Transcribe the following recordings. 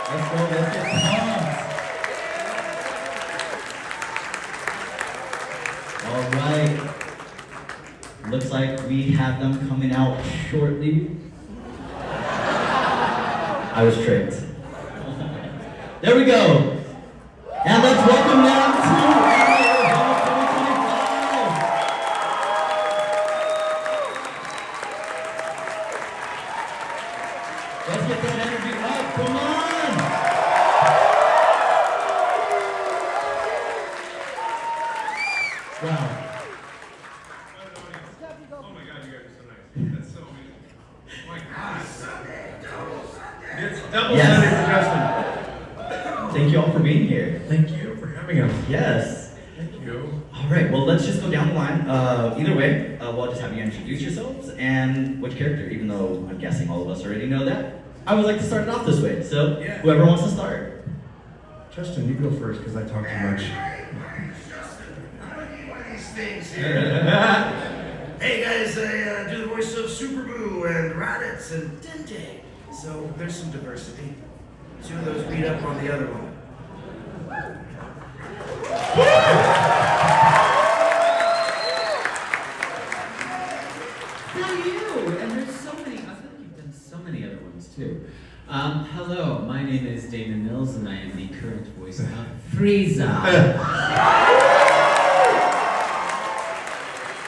Let's go, let's get pumped. All right. Looks like we have them coming out shortly. I was tricked. There we go. And let's welcome them to Annual Hall 2025. Let's get that energy up. Come on. Wow. Oh my God, you guys are so nice. That's so amazing. Oh my God. It's double Yes. Sunday for Justin. Thank you all for being here. Thank you for having us. Yes. Thank you. All right, well, let's just go down the line. Either way, we'll just have you introduce yourselves and which character, even though I'm guessing all of us already know that. I would like to start it off this way, so Yeah. whoever wants to start. Justin, you go first because I talk too much. Hey guys, I do the voice of Super Boo and Raditz and Dente. So there's some diversity. Two of those beat up on the other one. For you, and there's so many. I feel like you've done so many other ones too. Hello, my name is Daman Mills, and I am the current voice of Frieza.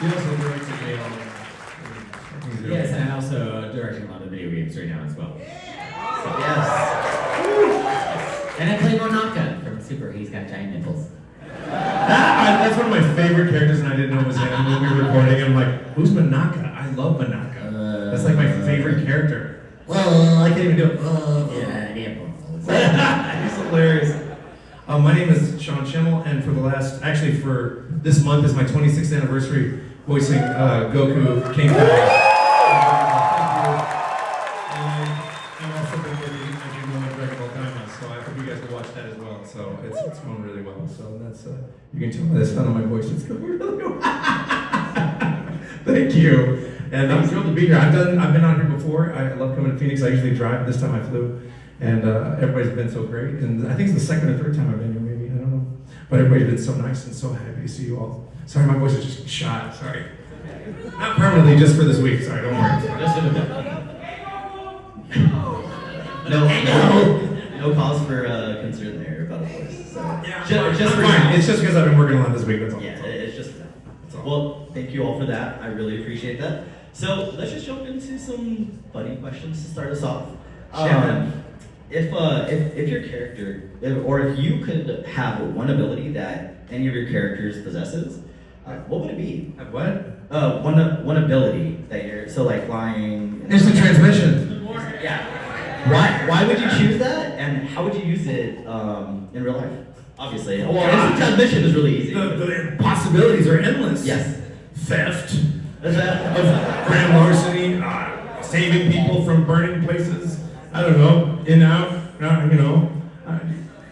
You also directed me on. Yes, and I'm also directing a lot of video games right now as well. Yes. And I play Monaka from Super. He's got giant nipples. That's one of my favorite characters, and I didn't know it was him when we were recording. I'm like, who's Manaka? I love Manaka. That's like my favorite character. Well, I can't even do it. Yeah, nipples. He's hilarious. My name is Sean Schemmel, and for this month is my 26th anniversary voicing Goku, King Kai. And I'm also been working, as you know, on Dragon Ball Daima, so I hope you guys will watch that as well. So it's going really well. So that's you can tell by the sound of my voice, it's going really well. Thank you. And I'm thrilled to be here. I've been on here before. I love coming to Phoenix. I usually drive. This time I flew. And everybody's been so great. And I think it's the second or third time I've been here, maybe. I don't know. But everybody's been so nice and so happy to see you all. Sorry, my voice is just shot. Sorry. Not permanently, just for this week. Sorry, don't worry. Just in a bit. No cause for concern there about the voice. So. Just for fine. now. It's just because I've been working a lot this week. That's all. Yeah, it's just for that. That's all. Well, thank you all for that. I really appreciate that. So let's just jump into some funny questions to start us off. If your character, if you could have one ability that any of your characters possesses, what would it be? What? One ability that you're like flying. Instant transmission. Yeah. Why would you choose that, and how would you use it in real life? Obviously, well, instant transmission is really easy. The possibilities are endless. Yes. Theft, Is that? grand larceny, saving people from burning places. I don't know, in out,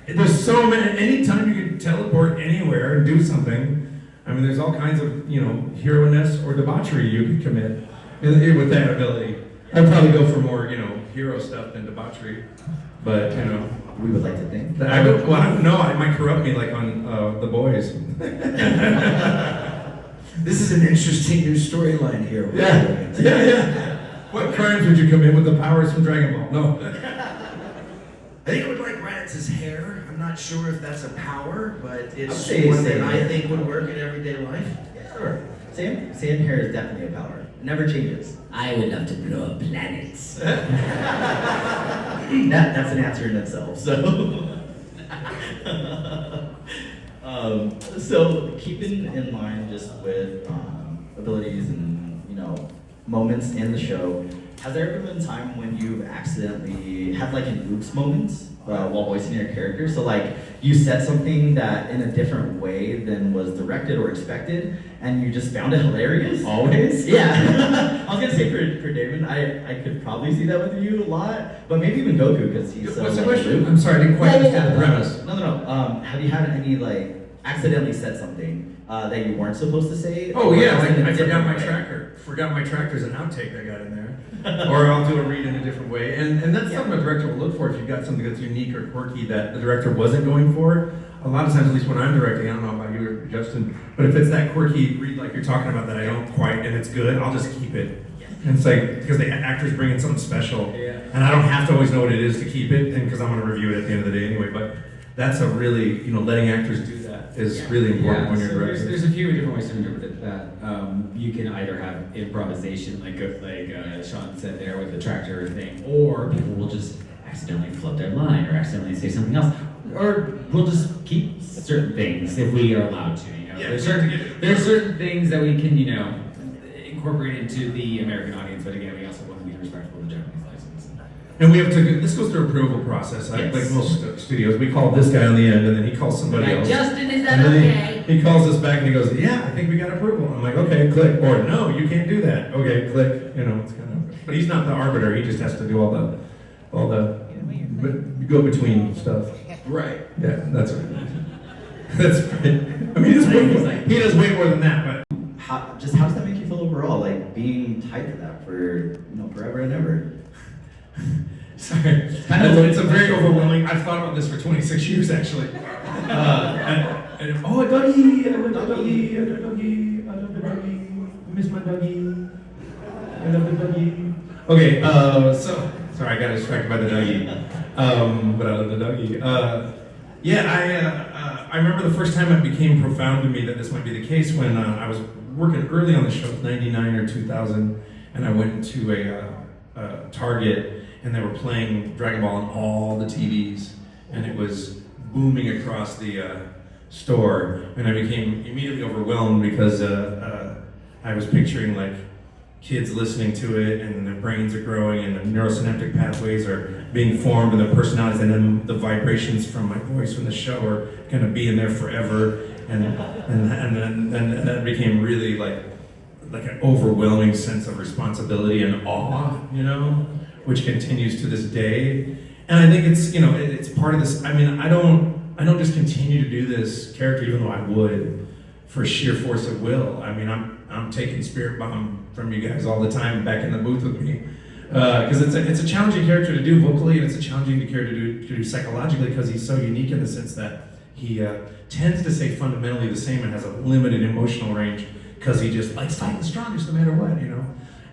there's so many. Anytime you can teleport anywhere and do something, I mean, there's all kinds of hero-ness or debauchery you could commit with that ability. I'd probably go for more hero stuff than debauchery, but We would like to think. I don't know. It might corrupt me like on The Boys. This is an interesting new storyline here. Yeah. What crimes would you commit with the powers from Dragon Ball? No. I think I would like Raditz's hair. I'm not sure if that's a power, but it's say one that same I hair. think would work in everyday life. Sure. Same hair is definitely a power. It never changes. I would love to blow up planets. That's an answer in itself. So, so keeping in mind just with abilities and moments in the show, has there ever been a time when you've accidentally had like an oops moment while voicing your character? So like you said something that in a different way than was directed or expected, and you just found it hilarious? Always? Yeah. I was gonna say for David, I could probably see that with you a lot, but maybe even Goku because he's so. What's the like, question? aloof. I'm sorry, I didn't quite understand the premise. No. Have you had any like accidentally said something that you weren't supposed to say? Oh Or yeah, is like it a I forgot different my way? tracker. Forgot my tracker's an outtake I got in there. Or I'll do a read in a different way. And that's something a director will look for if you've got something that's unique or quirky that the director wasn't going for. A lot of times, at least when I'm directing, I don't know about you or Justin, but if it's that quirky read like you're talking about that I don't quite and it's good, I'll just keep it. And it's like, because the actors bring in something special, and I don't have to always know what it is to keep it, and because I'm going to review it at the end of the day anyway, but that's a really, letting actors do that is really important when you're so directing. there's a few different ways to interpret that. You can either have improvisation, like Sean said there with the tractor thing, or people will just accidentally flub their line or accidentally say something else, or we'll just keep certain things if we are allowed to. There's certain things that we can incorporate into the American audience, but again, we also want to be respectful of the Japanese license. And we have to, this goes through approval process. Like most studios, we call this guy on the end, and then he calls somebody else. Justin, is that And then okay? he calls us back and he goes, yeah, I think we got approval. I'm like, okay, click. Or no, you can't do that. Okay, click. It's kind of, but he's not the arbiter. He just has to do all the go-between stuff. Right. Yeah, that's right. That's right. I mean, he does way more than that, but. How does that make you feel overall? Like being tied to that for forever and ever. Sorry, it's a very overwhelming. I've thought about this for 26 years actually. Oh, a doggy! I love the doggy! I love the doggy! I love the doggy! I miss my doggy! I love the doggy! Okay, so sorry, I got distracted by the doggy. But I love the doggy. I remember the first time it became profound to me that this might be the case when I was working early on the show, 99 or 2000, and I went to a Target and they were playing Dragon Ball on all the TVs, and it was booming across the store, and I became immediately overwhelmed because I was picturing like kids listening to it, and their brains are growing, and the neurosynaptic pathways are being formed, and their personalities, and then the vibrations from my voice from the show are going to be in there forever, and then that became really like an overwhelming sense of responsibility and awe, which continues to this day. And I think it's it's part of this. I mean, I don't just continue to do this character, even though I would, for sheer force of will. I mean, I'm taking Spirit Bomb from you guys all the time back in the booth with me, because it's a challenging character to do vocally, and it's a challenging character to do psychologically, because he's so unique in the sense that he tends to stay fundamentally the same and has a limited emotional range, because he just likes fighting the strongest no matter what,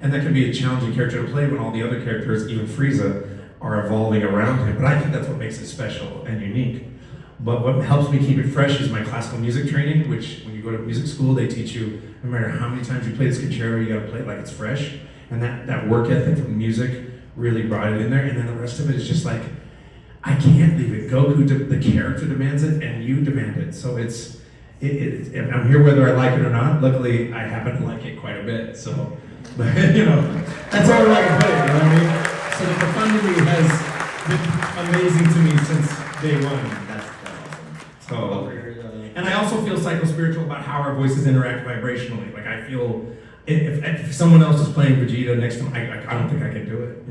And that can be a challenging character to play when all the other characters, even Frieza, are evolving around him. But I think that's what makes it special and unique. But what helps me keep it fresh is my classical music training, which when you go to music school, they teach you, no matter how many times you play this concerto, you gotta play it like it's fresh. And that work ethic from music really brought it in there. And then the rest of it is just like, I can't leave it. Goku, the character demands it, and you demand it. So I'm here whether I like it or not. Luckily, I happen to like it quite a bit. So, that's all I can put it, you know what I mean? So the profundity has been amazing to me since day one. That's awesome. So, and I also feel psycho-spiritual about how our voices interact vibrationally. Like I feel, if someone else is playing Vegeta next to me, I don't think I can do it,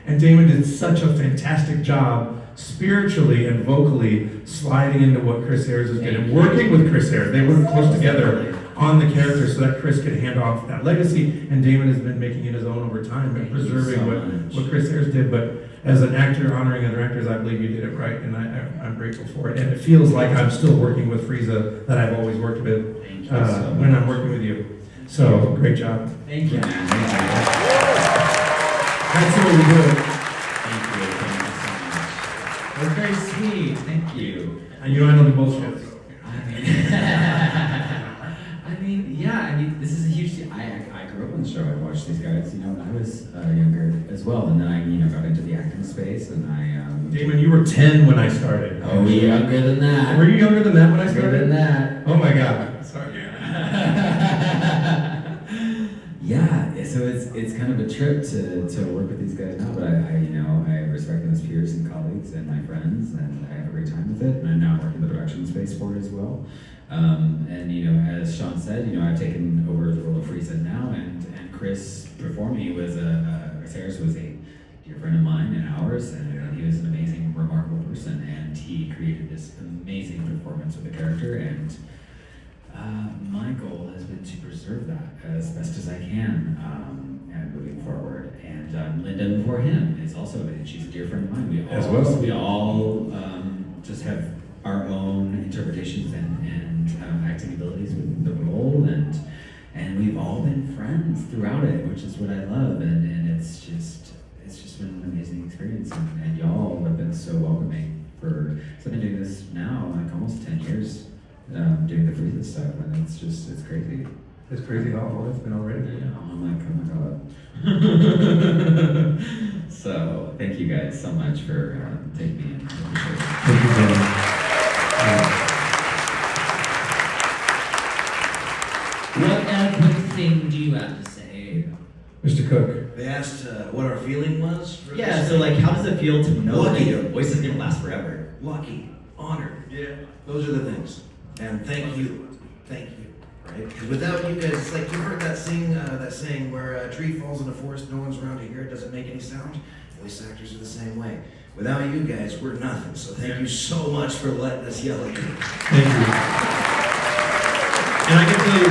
And Daman did such a fantastic job spiritually and vocally sliding into what Chris Ayres has been and working with Chris Ayres. They worked close together on the character so that Chris could hand off that legacy, and Daman has been making it his own over time and preserving what Chris Ayres did. But as an actor honoring other actors, I believe you did it right, and I'm grateful for it. And it feels like I'm still working with Frieza that I've always worked with when I'm working with you. So, great job. Thank you, man. Thank you. That's the way we do it. Thank you. Thank you so much. That's very sweet. Thank you. And I know the bullshit. This is a huge deal. I grew up on the show. I watched these guys, when I was younger as well, and then I, got into the acting space, and Daman, you were 10 when I started. Oh, younger than that. Were you younger than that when I started? Younger than that. Oh my God. Sorry. Yeah, so it's kind of a trip to work with these guys now, but I respect them as peers and colleagues and my friends, and I have a great time with it, and I'm now working the production space for it as well. As Sean said, I've taken over the role of Frieza now, and Chris before me was Chris Ayres was a dear friend of mine and ours, and he was an amazing, remarkable person, and he created this amazing performance with the character, and My goal has been to preserve that as best as I can, and moving forward. And Linda before him is also, she's a dear friend of mine. We all just have our own interpretations and acting abilities with the role, and we've all been friends throughout it, which is what I love. And it's just been an amazing experience, and y'all have been so welcoming so I've been doing this now like almost 10 years. Doing the Frieza stuff, and it's crazy. It's crazy how long it's been already. Yeah, I'm like, oh my god. So, thank you guys so much for taking me in. I appreciate it. Thank you, Daman. What thing do you have to say? Mr. Cook. They asked what our feeling was for Yeah, this so like, how does it feel to know that Lucky. your voice is gonna last forever? lucky, honored. Yeah. Those are the things. And thank you. Thank you. Right? Because without you guys, it's like you've heard that saying where a tree falls in a forest, no one's around to hear it, doesn't make any sound. Voice actors are the same way. Without you guys, we're nothing. So thank you so much for letting us yell at you. Thank you. And I can tell you,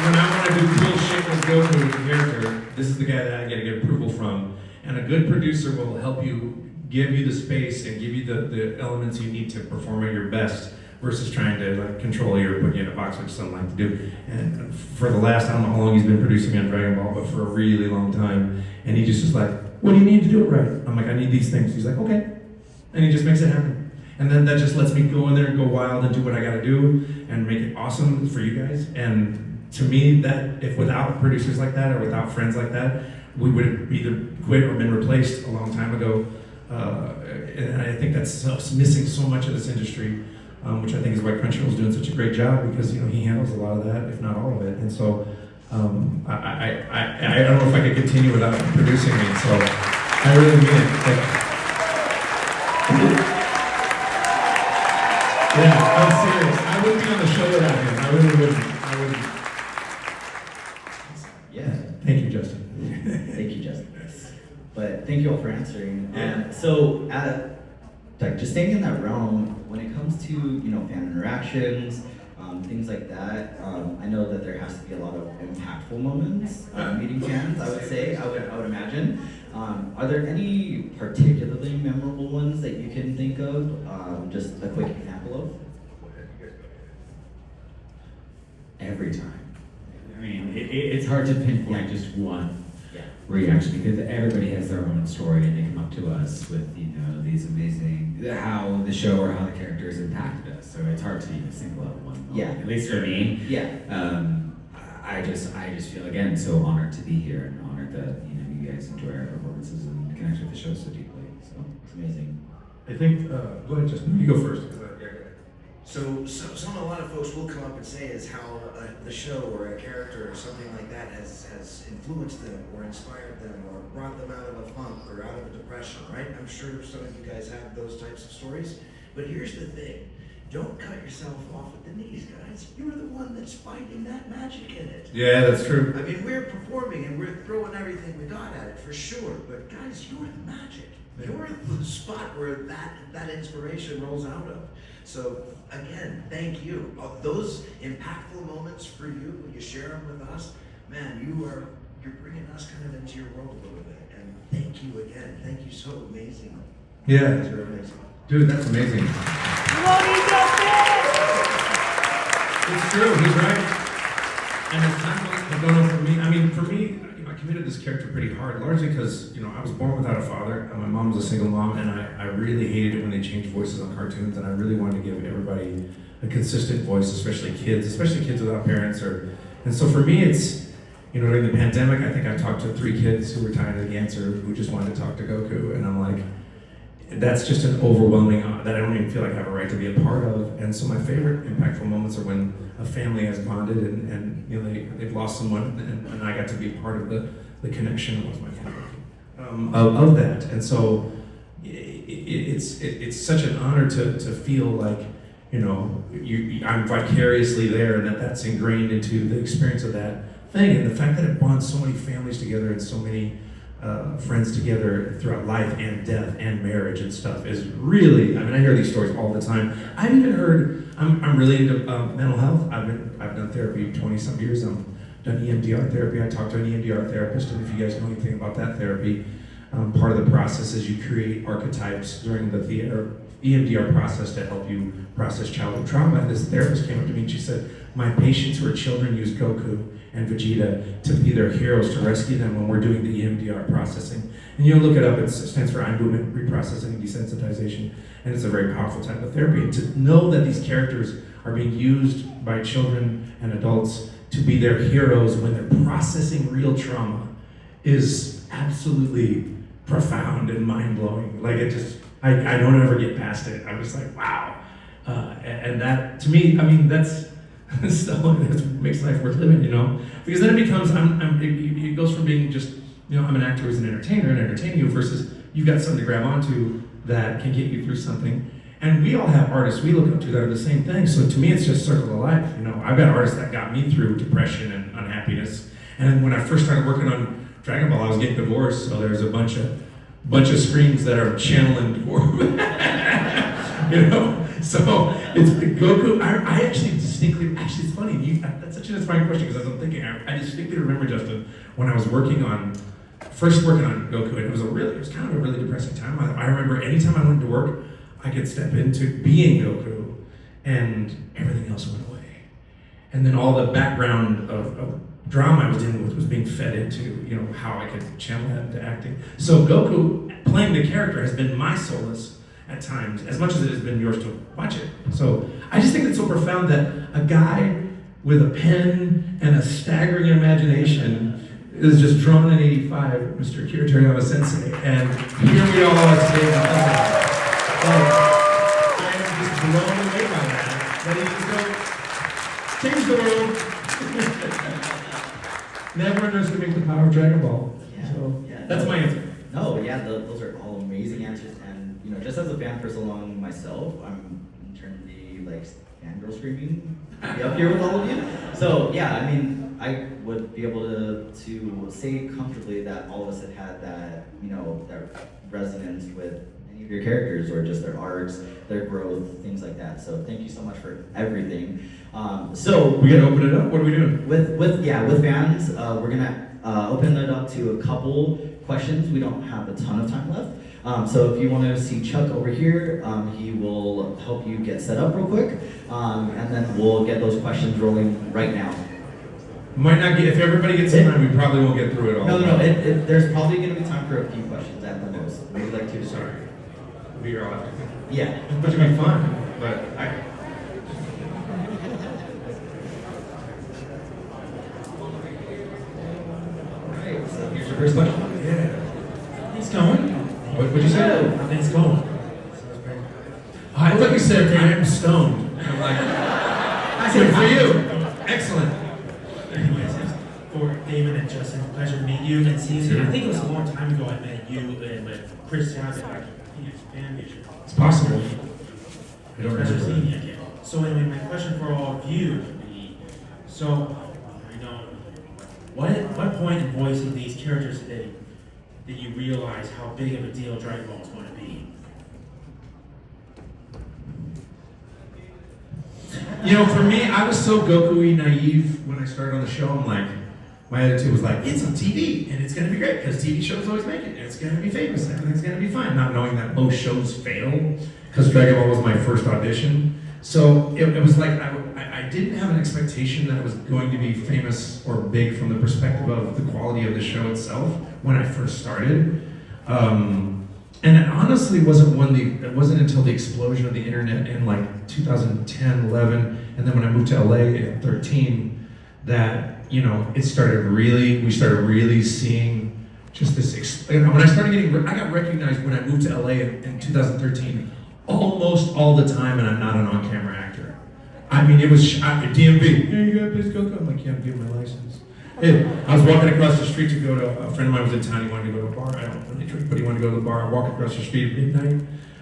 when I want to do cool shit with Goku character, this is the guy that I get to get approval from. And a good producer will help you, give you the space and give you the elements you need to perform at your best versus trying to like control you or put you in a box, which some like to do. And for the last, I don't know how long he's been producing me on Dragon Ball, but for a really long time. And he just was like, what do you need to do it right? I'm like, I need these things. He's like, okay. And he just makes it happen. And then that just lets me go in there and go wild and do what I gotta do and make it awesome for you guys. And to me, that if without producers like that or without friends like that, we would have either quit or been replaced a long time ago. And I think that's missing so much of this industry, which I think is why Crunchyroll's doing such a great job, because he handles a lot of that, if not all of it. And so I don't know if I could continue without producing me. So I really mean it. Yeah, I'm serious. I wouldn't be on the show without him. I really wouldn't. Yeah. Thank you, Justin. Thank you, Justin. But thank you all for answering. And so, like, just staying in that realm, when it comes to fan interactions, things like that, I know that there has to be a lot of impactful moments meeting fans. I would say, I would imagine. Are there any particularly memorable ones that you can think of? Just a quick example of. Every time. I mean, it's hard to pinpoint just one Yeah. reaction because everybody has their own story and they come up to us with these amazing how the show or how the characters impacted us. So it's hard to even single out one moment, Yeah. at least for me. Yeah. I just feel again so honored to be here and honored that you guys enjoy our performances and connect with the show so deeply. So It's amazing. I think, go ahead, Justin. You go first. So a lot of folks will come up and say is how the show or a character or something like that has influenced them or inspired them or brought them out of a funk or out of a depression, right? I'm sure some of you guys have those types of stories. But here's the thing. Don't cut yourself off at the knees, guys. You're the one that's finding that magic in it. Yeah, that's true. I mean, we're performing and we're throwing everything we got at it for sure. But guys, you're the magic. Yeah. You're the spot where that inspiration rolls out of. So again, thank you. Those impactful moments for you, when you share them with us, man, you're bringing us kind of into your world a little bit. And thank you again. Thank you so amazing. You Yeah, guys are amazing. dude, that's amazing. It's true. He's right. And it's not like I don't know for me. I mean, for me, I committed this character pretty hard, largely because I was born without a father. And my mom was a single mom, and I really hated it when they changed voices on cartoons. And I really wanted to give everybody a consistent voice, especially kids without parents. And so for me, it's during the pandemic, I think I talked to 3 kids who were tired of the answer, who just wanted to talk to Goku, and I'm like, that's just an overwhelming that I don't even feel like I have a right to be a part of. And so my favorite impactful moments are when a family has bonded and they've lost someone, and I got to be part of the connection with my family of that. And so it's such an honor to feel like I'm vicariously there, and that's ingrained into the experience of that thing, and the fact that it bonds so many families together and so many friends together throughout life and death and marriage and stuff is really, I hear these stories all the time. I've even heard, I'm really into mental health. I've done therapy 20-some years. I've done EMDR therapy. I talked to an EMDR therapist, and if you guys know anything about that therapy, part of the process is you create archetypes during the EMDR process to help you process childhood trauma. And this therapist came up to me and she said, my patients who are children use Goku and Vegeta to be their heroes, to rescue them when we're doing the EMDR processing. And you'll look it up, it stands for Eye Movement Reprocessing and Desensitization, and it's a very powerful type of therapy. And to know that these characters are being used by children and adults to be their heroes when they're processing real trauma is absolutely profound and mind-blowing. Like it just, I don't ever get past it. I'm just like, wow. And that, to me, that's stuff that makes life worth living, Because then it becomes, it goes from being just, I'm an actor who's an entertainer and entertaining you versus you've got something to grab onto that can get you through something. And we all have artists we look up to that are the same thing. So to me, it's just circle of life. I've got artists that got me through depression and unhappiness. And when I first started working on Dragon Ball, I was getting divorced, so there's a bunch of screens that are channeling for So it's Goku. I actually distinctly, it's funny. That's such an inspiring question because as I'm thinking, I distinctly remember, Justin, when I was first working on Goku, and it was kind of a really depressing time. I remember anytime I went to work, I could step into being Goku, and everything else went away. And then all the background of drama I was dealing with was being fed into, how I could channel that into acting. So Goku, playing the character, has been my solace at times, as much as it has been yours to watch it. So I just think it's so profound that a guy with a pen and a staggering imagination is just drawn in 85, Mr. Akira Toriyama Sensei, and here we all are today. I am just blown away by that. That he just change the world. Never underestimate the power of Dragon Ball. Yeah. So Yeah. that's my answer. No, yeah, those are all amazing answers. And, just as a fan for so long myself, I'm internally fangirl screaming to be up here with all of you. So, yeah, I would be able to say comfortably that all of us had that, that resonance with any of your characters or just their arcs, their growth, things like that. So thank you so much for everything. So We gonna open it up? What are we doing? with fans, we're gonna open it up to a couple questions. We don't have a ton of time left. So if you want to see Chuck over here, he will help you get set up real quick, and then we'll get those questions rolling right now. Might not get, if everybody gets in line, we probably won't get through it all. No. There's probably going to be time for a few questions at the most. Maybe 2 to 3. Sorry. We are all Yeah. But it'll be fun. But Alright, so here's your first question. yeah. He's going. What'd you say? I think it's going. I thought you said I am stoned. I'm like, I said for you. Excellent. Anyways, for Daman and Justin, pleasure to meet you and see you. I think it was a long time ago I met you and with Chris Johnson, Phoenix Fan Vision. It's possible. I don't Pleasure remember. seeing you again. So anyway, my question for all of you would be, I know, what point in voicing these characters today did you realize how big of a deal Dragon Ball is going to be? For me, I was so Goku-y naive when I started on the show. I'm like, my attitude was like, it's on TV, and it's going to be great, because TV shows always make it, and it's going to be famous, and everything's going to be fine. Not knowing that most shows fail, because Dragon Ball was my first audition. So it was like, I didn't have an expectation that it was going to be famous or big from the perspective of the quality of the show itself when I first started. And it honestly it wasn't until the explosion of the internet in 2010, 11, and then when I moved to LA at 13, that, we started really seeing just this, when I got recognized when I moved to LA in 2013, almost all the time, and I'm not an on-camera actor. It was DMV. Hey, you gotta please Goku. I'm like, yeah, I'm giving my license. Hey, I was walking across the street to go to, a friend of mine was in town, he wanted to go to a bar. I don't really drink, but he wanted to go to the bar. I walk across the street at midnight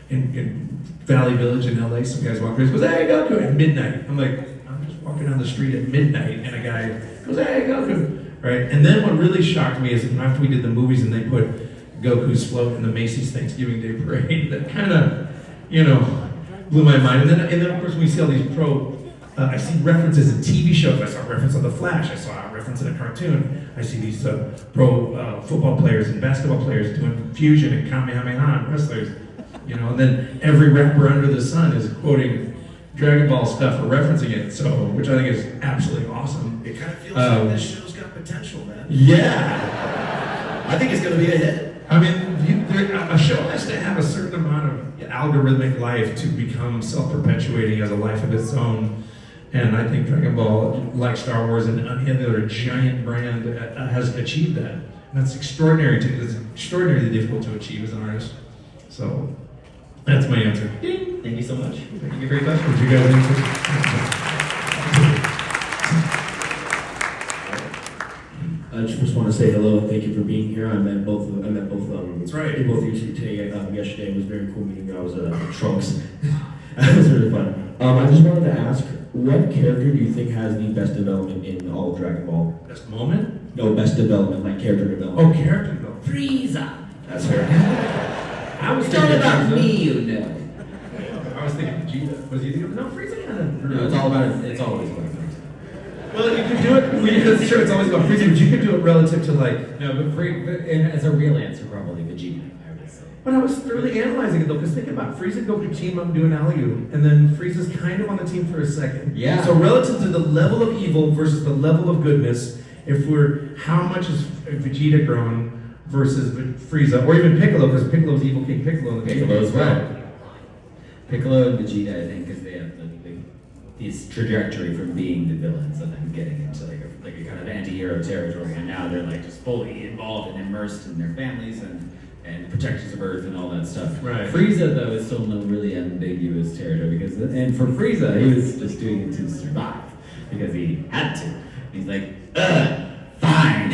in Valley Village in LA. Some guys walk across, goes, hey, Goku, at midnight. I'm like, I'm just walking down the street at midnight, and a guy goes, hey, Goku. right? And then what really shocked me is after we did the movies and they put Goku's float in the Macy's Thanksgiving Day Parade, that kind of, blew my mind. And then of course, when we see all these I see references in TV shows. I saw a reference on The Flash. I saw a reference in a cartoon. I see these pro football players and basketball players doing fusion and Kamehameha wrestlers. And then every rapper under the sun is quoting Dragon Ball stuff or referencing it. So, which I think is absolutely awesome. It kind of feels like this show's got potential, man. Yeah, I think it's gonna be a hit. I mean, a show has to have a certain amount of algorithmic life to become self-perpetuating as a life of its own. And I think Dragon Ball, like Star Wars and any other giant brand, has achieved that. And that's extraordinarily difficult to achieve as an artist. So that's my answer. Thank you so much. Thank you for your question. Did you guys answer? I just want to say hello and thank you for being here. I met both of them. That's right. Both of you today, yesterday. It was very cool meeting you. I was at Trunks. It was really fun. I just wanted to ask, what character do you think has the best development in all of Dragon Ball? Best moment? No, best development, like character development. Oh, character development. Frieza. That's fair. I was It's all thinking about Frieza. me, you know. I was thinking Vegeta. Was he the No, Frieza kind of. No, it's always about Frieza. Well, you could do it. That's true. It's always about Frieza, but you could do it relative to like. No, but and as a real answer, probably Vegeta, I would say. But I was really analyzing it though, because think about Frieza and Goku team up doing alley-oop, and then Frieza's kind of on the team for a second. Yeah. So relative to the level of evil versus the level of goodness, how much is Vegeta grown versus Frieza, or even Piccolo, because Piccolo's evil King Piccolo in the Piccolo as game. well. Piccolo and Vegeta, I think, because they have this trajectory from being the villains and then getting into like a kind of anti-hero territory, and now they're like just fully involved and immersed in their families and protectors of Earth and all that stuff. Right. Frieza, though, is still no really ambiguous territory and for Frieza, he was just doing it to survive because he had to. He's like, fine.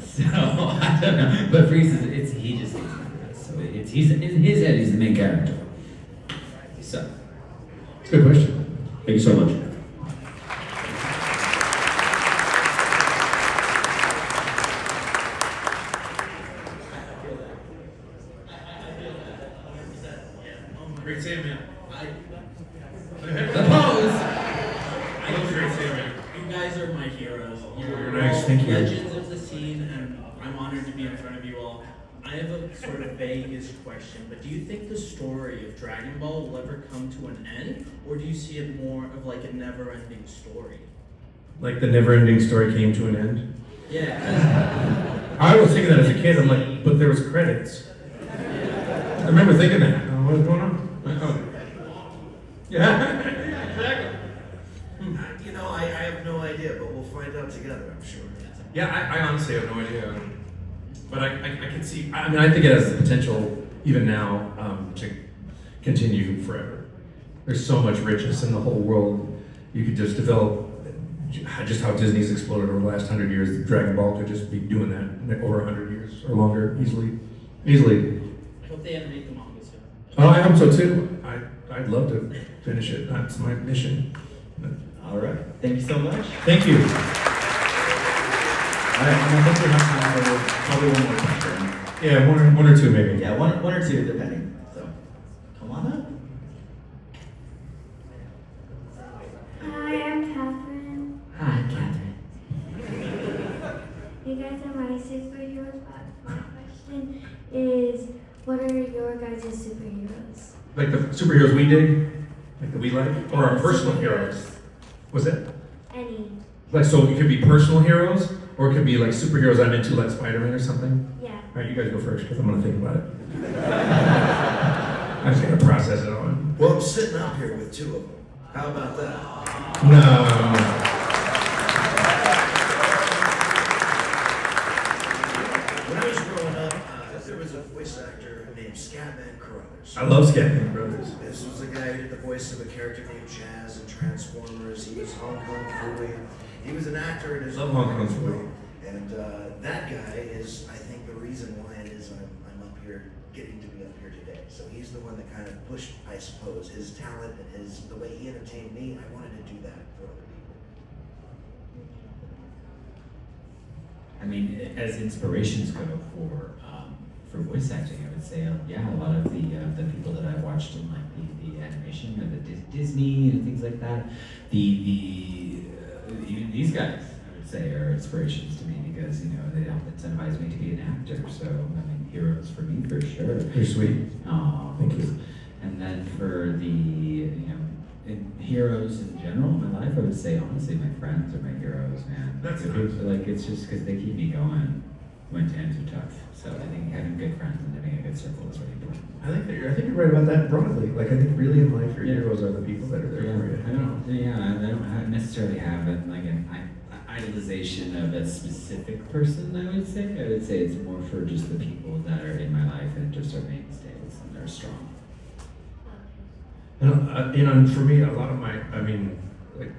So I don't know, but Frieza, he just hates it. So he's in his head, he's the main character. So. Good question. Thank you so much. Great Sandman. The pose. I love Great Sandman. You guys are my heroes. You're You're nice, all thank you. legends of the scene, and I'm honored to be in front of you all. I have a sort of vaguest question, but do you think the story of Dragon Ball will ever come to an end, or do you see it more of like a never-ending story? Like the never-ending story came to an end. Yeah. I was thinking that as a kid. I'm like, but there was credits. I remember thinking that. What was going on? Oh. Yeah. Exactly. I have no idea, but we'll find out together, I'm sure. Yeah, I honestly have no idea. But I can see, I think it has the potential, even now, to continue forever. There's so much richness in the whole world. You could just develop just how Disney's exploded over the last 100 years. Dragon Ball could just be doing that over 100 years or longer, easily. I hope they animate the manga soon. Oh, I hope so too. I'd love to finish it. That's my mission. All right. Thank you so much. Thank you. All right. I think we have time for probably one more question. Yeah, one or two maybe. Yeah, one or two, depending. So, come on up. Hi, I'm Catherine. Hi, Catherine. You guys are my superheroes, but my question is, what are your guys' superheroes? Like the superheroes we dig, like that we like, or our personal heroes. Was it? Any. Like, so it could be personal heroes, or it could be like superheroes I'm into, like Spider-Man or something. Yeah. All right, you guys go first, because I'm gonna think about it. I just gotta process it all. Well, I'm sitting up here with two of them. How about that? No. When I was growing up, there was a voice actor named Scatman Carruthers. I love Scatman Brothers. This was the guy who did the voice of a character named Chaz in Transformers. He was Hong Kong Phooey. He was an actor in his Love own Hong Kong right. Phooey. And that guy is, I think, the reason why it is I'm up here, getting to be up here today. So he's the one that kind of pushed, I suppose, his talent and the way he entertained me. I wanted to do that for other people. I mean, as inspirations go for voice acting, I would say, yeah, a lot of the people that I've watched in like the animation or the Disney and things like that, even these guys, I would say, are inspirations to me because, you know, they help incentivize me to be an actor. So, I mean, heroes for me for sure. You're sweet. Thank you. And then for the, you know, heroes in general in my life, I would say honestly, my friends are my heroes, man. That's like it's just because they keep me going when times are tough. So I think having good friends and having a good circle is really important. I think you're right about that broadly. Like I think really in life, your heroes are the people that are there for you. I don't necessarily have an idolization of a specific person. I would say it's more for just the people that are in my life and just are mainstays and they're strong. And for me, a lot of my, like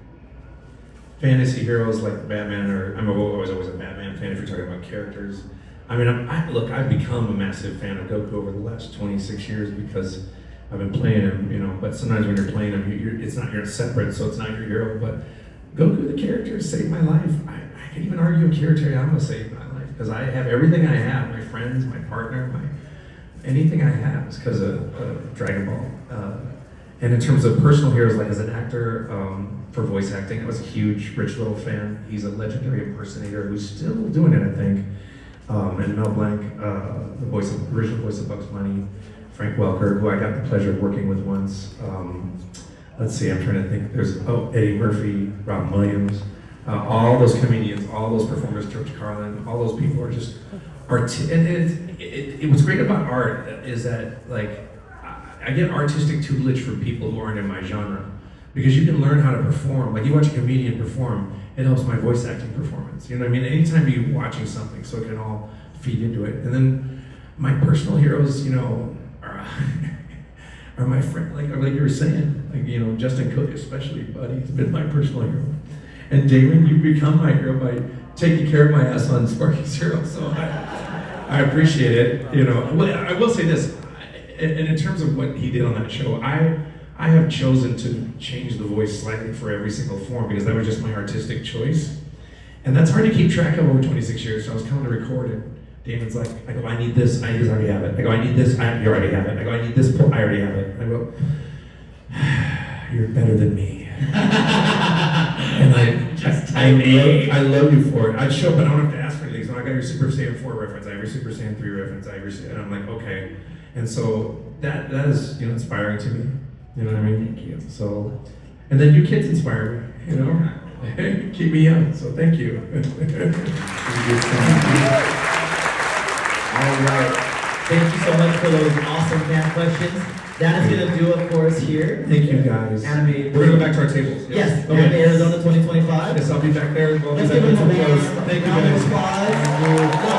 fantasy heroes like Batman, or I was always a Batman fan if you're talking about characters. I've become a massive fan of Goku over the last 26 years because I've been playing him, you know, but sometimes when you're playing him, you're separate, so it's not your hero, but Goku, the character, saved my life. I can even argue a character I'm gonna save my life because I have everything I have, my friends, my partner, anything I have is because of Dragon Ball. And in terms of personal heroes, like as an actor, for voice acting, I was a huge Rich Little fan. He's a legendary impersonator who's still doing it, I think. And Mel Blanc, the original voice of Bugs Bunny, Frank Welker, who I got the pleasure of working with once. Let's see, I'm trying to think. There's Eddie Murphy, Robin Williams, all those comedians, all those performers, George Carlin, all those people are just and what's great about art is that like I get artistic tutelage from people who aren't in my genre because you can learn how to perform. Like you watch a comedian perform, it helps my voice acting performance. You know what I mean? Anytime you're watching something, so it can all feed into it. And then my personal heroes, you know, are my friend, like you were saying, like, you know, Justin Cook especially, buddy, he's been my personal hero. And Daman, you become my hero by taking care of my ass on Sparky's Hero. So I appreciate it. You know, I will say this. And in terms of what he did on that show, I have chosen to change the voice slightly for every single form because that was just my artistic choice. And that's hard to keep track of over 26 years. So I was coming to record it. Damon's like, I go, I need this, I already have it. I go, I need this, you already have it. I go, I need this, I already have it. I go, you're better than me. And I love you for it. I'd show up and I don't have to ask for anything. So I got your Super Saiyan 4 reference, I have your Super Saiyan 3 reference, and I'm like, okay. And so that is, you know, inspiring to me. You know what I mean? Thank you. So, and then you kids inspire me, you know? Keep me young, so thank you. All right. Thank you so much for those awesome fan questions. That is going to do it for us here. Thank you, guys. Animate. We're going to go back to our tables. Yes, Okay. Anime Arizona 2025. Yes, I'll be back there as well. Let's give them a Thank you, round of guys. applause.